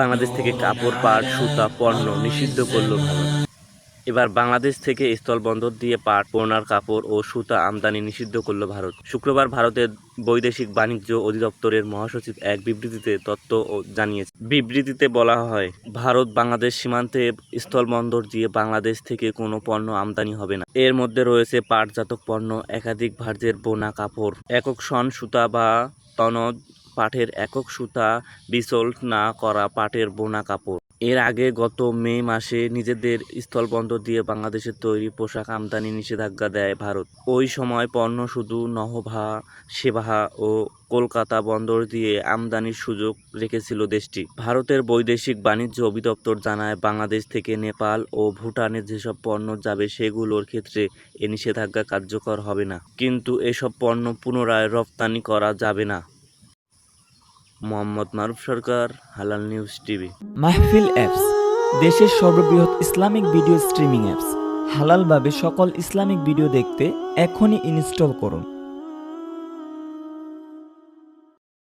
বাংলাদেশ থেকে কাপড়, পাট, সুতা পণ্য নিষিদ্ধ করল ভারত। এবার বাংলাদেশ থেকে স্থলবন্দর দিয়ে পাট, পোনার কাপড় ও সুতা আমদানি নিষিদ্ধ করল ভারত। শুক্রবার ভারতের বৈদেশিক বাণিজ্য অধিদপ্তরের মহাসচিব এক বিবৃতিতে তথ্য জানিয়েছে। বিবৃতিতে বলা হয়, ভারত বাংলাদেশ সীমান্তে স্থলবন্দর দিয়ে বাংলাদেশ থেকে কোনো পণ্য আমদানি হবে না। এর মধ্যে রয়েছে পাটজাত পণ্য, একাধিক ভার্জের বোনা কাপড়, একক শন সুতা বা তনদ পাটের একক সুতা, বিসল্ট না করা পাটের বোনা কাপড়। এর আগে গত মে মাসে নিজেদের স্থলবন্দর দিয়ে বাংলাদেশের তৈরি পোশাক আমদানি নিষেধাজ্ঞা দেয় ভারত। ওই সময় পণ্য শুধু নহভা, সেবাহা ও কলকাতা বন্দর দিয়ে আমদানির সুযোগ রেখেছিল দেশটি। ভারতের বৈদেশিক বাণিজ্য অধিদপ্তর জানায়, বাংলাদেশ থেকে নেপাল ও ভুটানে যেসব পণ্য যাবে সেগুলোর ক্ষেত্রে এ নিষেধাজ্ঞা কার্যকর হবে না, কিন্তু এসব পণ্য পুনরায় রপ্তানি করা যাবে না। মোহাম্মদ মারুফ সরকার, হালাল নিউজ টিভি। মাহফিল অ্যাপস, দেশের সর্ববৃহৎ ইসলামিক ভিডিও স্ট্রিমিং অ্যাপস। হালালভাবে সকল ইসলামিক ভিডিও দেখতে এখনই ইনস্টল করুন।